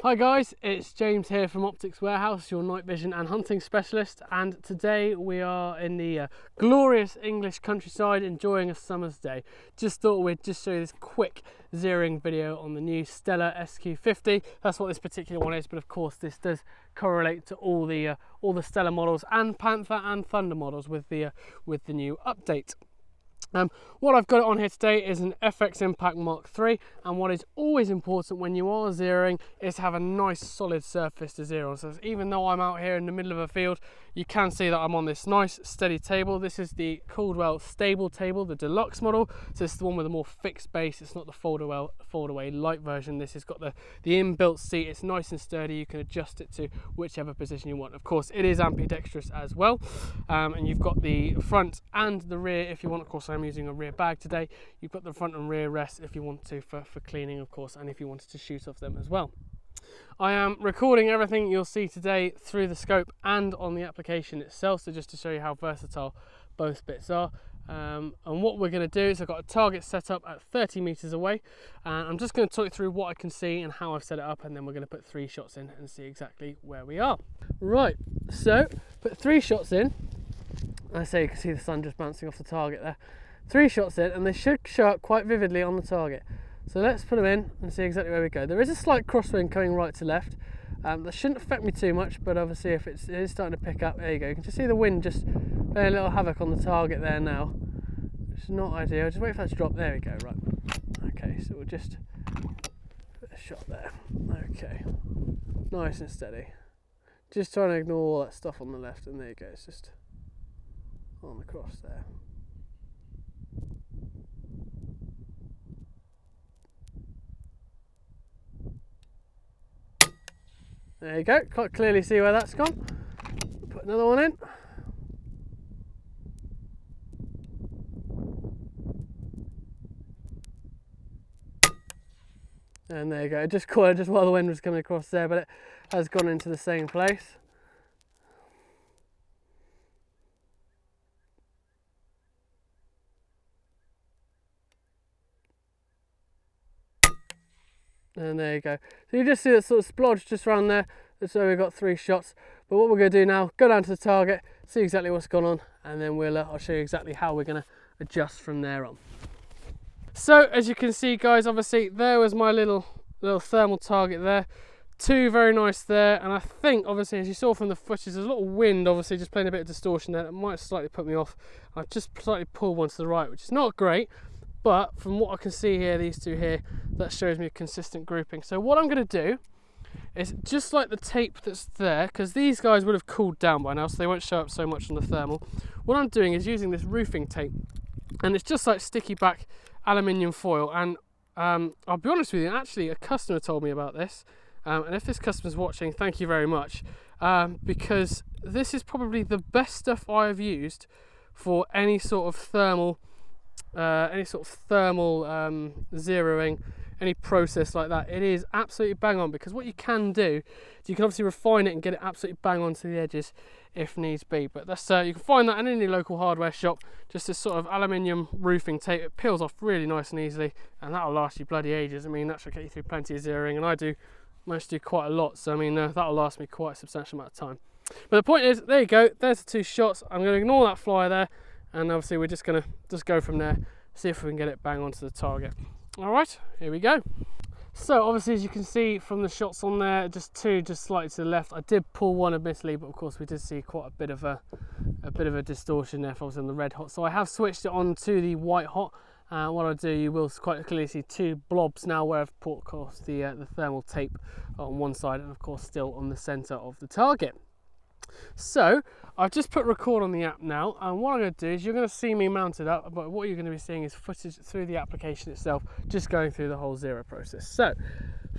Hi guys, it's James here from Optics Warehouse, your night vision and hunting specialist, and today we are in the glorious English countryside enjoying a summer's day. Just thought we'd just show you this quick zeroing video on the new Stella SQ50. That's what this particular one is, but of course this does correlate to all the Stella models and Panther and Thunder models with the new update. What I've got on here today is an FX Impact Mark III, and what is always important when you are zeroing is to have a nice solid surface to zero on. So even though I'm out here in the middle of a field, you can see that I'm on this nice steady table. This is the Caldwell stable table, the deluxe model. So this is the one with a more fixed base. It's not the fold away light version. This has got the inbuilt seat. It's nice and sturdy. You can adjust it to whichever position you want. Of course, it is ambidextrous as well, and you've got the front and the rear if you want. Of course, I'm using a rear bag today. You've got the front and rear rest if you want to for cleaning, of course, and if you wanted to shoot off them as well. I am recording everything you'll see today through the scope and on the application itself, so just to show you how versatile both bits are. And what we're going to do is I've got a target set up at 30 meters away, and I'm just going to talk you through what I can see and how I've set it up, and then we're going to put 3 shots in and see exactly where we are. Right, so put 3 shots in. I say you can see the sun just bouncing off the target there. 3 shots in, and they should show up quite vividly on the target. So let's put them in and see exactly where we go. There is a slight crosswind coming right to left. That shouldn't affect me too much, but obviously if it is starting to pick up, there you go. You can just see the wind just playing a little havoc on the target there now. It's not ideal. Just wait for that to drop. There we go. Right. Okay, so we'll just put a shot there. Okay. Nice and steady. Just trying to ignore all that stuff on the left, and there you go. It's just on the cross there. There you go, quite clearly see where that's gone. Put another one in. And there you go, it just caught it just while the wind was coming across there, but it has gone into the same place. And there you go. So you just see that sort of splodge just around there. So we've got 3 shots. But what we're going to do now, go down to the target, see exactly what's gone on, and then I'll show you exactly how we're going to adjust from there on. So as you can see, guys, obviously there was my little thermal target there. 2 very nice there, and I think obviously as you saw from the footage, there's a little wind obviously just playing a bit of distortion there. That might slightly put me off. I've just slightly pulled one to the right, which is not great. But from what I can see here, these 2 here, that shows me a consistent grouping. So what I'm going to do is, just like the tape that's there, because these guys would have cooled down by now, so they won't show up so much on the thermal. What I'm doing is using this roofing tape, and it's just like sticky back aluminium foil. And I'll be honest with you, actually a customer told me about this, and if this customer's watching, thank you very much, because this is probably the best stuff I have used for any sort of thermal zeroing, any process like that. It is absolutely bang on, because what you can do is you can obviously refine it and get it absolutely bang on to the edges if needs be. But that's you can find that in any local hardware shop, just this sort of aluminium roofing tape. It peels off really nice and easily, and that'll last you bloody ages. I mean, that should get you through plenty of zeroing, and I manage to do quite a lot, so I mean that'll last me quite a substantial amount of time. But the point is, there you go, there's the 2 shots. I'm going to ignore that fly there, and obviously we're just going to go from there, see if we can get it bang onto the target. All right, here we go. So obviously, as you can see from the shots on there, just 2 just slightly to the left. I did pull one admittedly, but of course we did see quite a bit of a distortion there, obviously on the red hot. So I have switched it on to the white hot. What I'll do, you will quite clearly see 2 blobs now where I've put, of course, the thermal tape on one side, and of course still on the center of the target. So I've just put record on the app now, and what I'm going to do is, you're going to see me mounted up, but what you're going to be seeing is footage through the application itself, just going through the whole zero process. So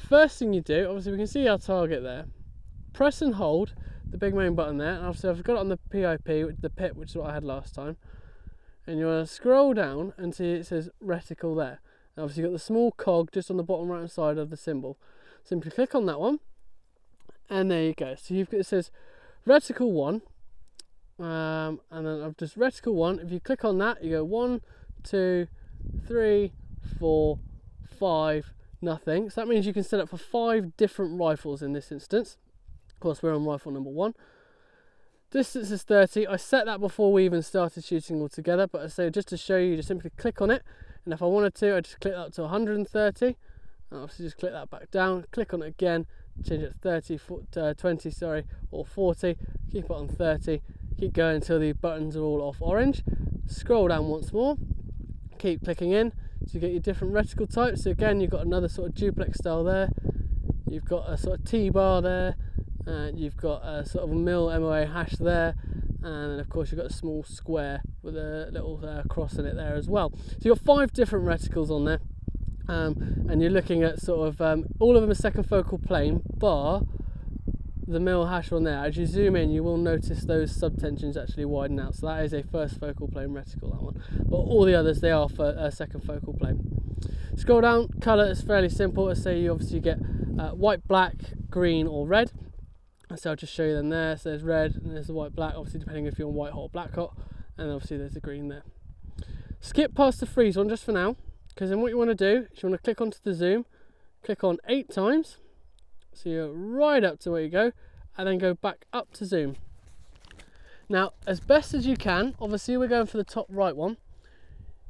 first thing you do, obviously we can see our target there. Press and hold the big main button there, and obviously I've got it on the PIP, the pit, which is what I had last time. And you want to scroll down and see it says reticle there. And obviously you've got the small cog just on the bottom right hand side of the symbol. Simply click on that one, and there you go. So it says reticle 1, and then I've just reticle 1. If you click on that, you go 1, 2, 3, 4, 5, nothing. So that means you can set up for 5 different rifles in this instance. Of course, we're on rifle number 1. Distance is 30. I set that before we even started shooting altogether, but I say just to show you, just simply click on it, and if I wanted to, I just click that up to 130, and obviously just click that back down, click on it again, change it to 20, sorry, or 40, keep it on 30, keep going until the buttons are all off orange, scroll down once more, keep clicking in to get your different reticle types. So again, you've got another sort of duplex style there, you've got a sort of T-bar there, and you've got a sort of a MOA hash there, and then of course you've got a small square with a little cross in it there as well. So you've got 5 different reticles on there, and you're looking at sort of all of them are second focal plane, bar the mil hash on there. As you zoom in, you will notice those subtensions actually widen out, so that is a first focal plane reticle, that one, but all the others, they are for second focal plane. Scroll down, colour is fairly simple. As say, you obviously get white, black, green or red. So I'll just show you them there. So there's red and there's the white, black, obviously depending if you're on white hot or black hot, and obviously there's the green there. Skip past the freeze one just for now, because then what you want to do is you want to click onto the zoom, click on 8 times, so you're right up to where you go, and then go back up to zoom. Now, as best as you can, obviously we're going for the top right one,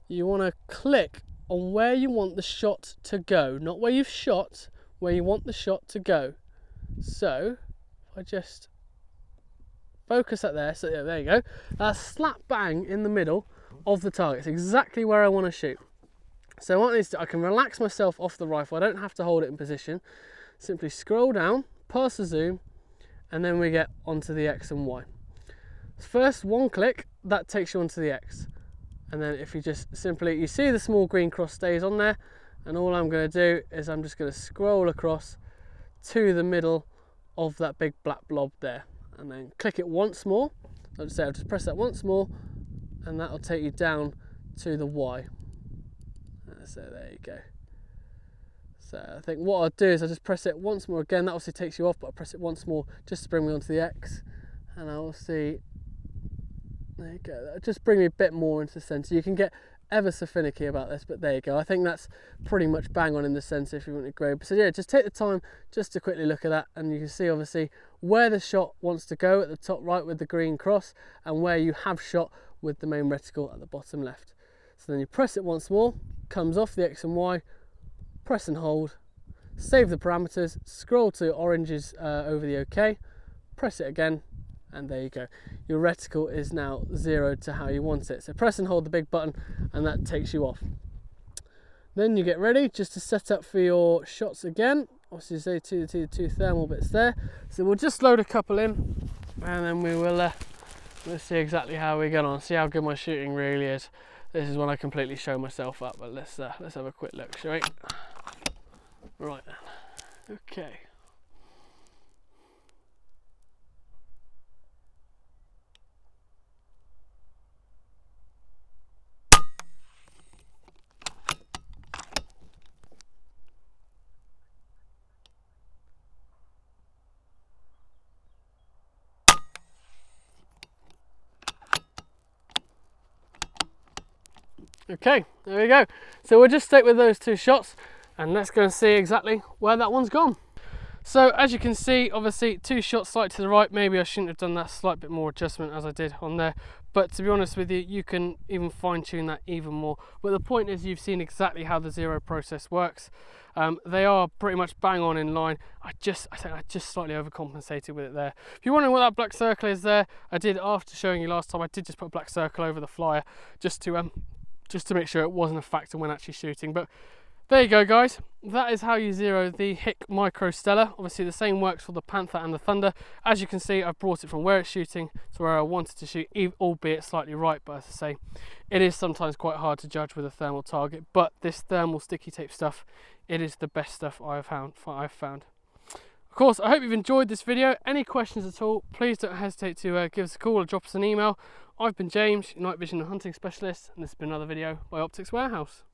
you want to click on where you want the shot to go, not where you've shot, where you want the shot to go. So I just focus that there, so yeah, there you go. That's slap bang in the middle of the target. It's exactly where I want to shoot. So what I can relax myself off the rifle. I don't have to hold it in position. Simply scroll down, past the zoom, and then we get onto the X and Y. First one click, that takes you onto the X. And then if you just simply, you see the small green cross stays on there, and all I'm going to do is I'm just going to scroll across to the middle of that big black blob there, and then click it once more. I'll just press that once more, and that'll take you down to the Y. So there you go. So I think what I'll do is I'll just press it once more again. That obviously takes you off, but I'll press it once more just to bring me onto the X, and I will see. There you go. That'll just bring me a bit more into the centre. You can get ever so finicky about this, but there you go. I think that's pretty much bang on in the centre if you want to grow. So yeah, just take the time just to quickly look at that, and you can see obviously where the shot wants to go at the top right with the green cross, and where you have shot with the main reticle at the bottom left. So then you press it once more, comes off the X and Y, press and hold, save the parameters, scroll to oranges over the OK, press it again, and there you go. Your reticle is now zeroed to how you want it. So press and hold the big button, and that takes you off. Then you get ready just to set up for your shots again. Obviously, say two thermal bits there. So we'll just load a couple in, and then we'll see exactly how we get on. See how good my shooting really is. This is when I completely show myself up. But let's have a quick look, shall we? Right then. Okay. Okay, there we go. So we'll just stick with those 2 shots, and let's go and see exactly where that one's gone. So as you can see, obviously 2 shots slightly to the right. Maybe I shouldn't have done that slight bit more adjustment as I did on there, but to be honest with you, you can even fine tune that even more. But the point is, you've seen exactly how the zero process works. They are pretty much bang on in line. I think I just slightly overcompensated with it there. If you're wondering what that black circle is there, I did, after showing you last time, I did just put a black circle over the flyer just to make sure it wasn't a factor when actually shooting. But there you go, guys. That is how you zero the HIKMICRO Stella. Obviously the same works for the Panther and the Thunder. As you can see, I've brought it from where it's shooting to where I wanted to shoot, albeit slightly right. But as I say, it is sometimes quite hard to judge with a thermal target, but this thermal sticky tape stuff, it is the best stuff I've found. Of course, I hope you've enjoyed this video. Any questions at all, please don't hesitate to give us a call or drop us an email. I've been James, night vision and hunting specialist, and this has been another video by Optics Warehouse.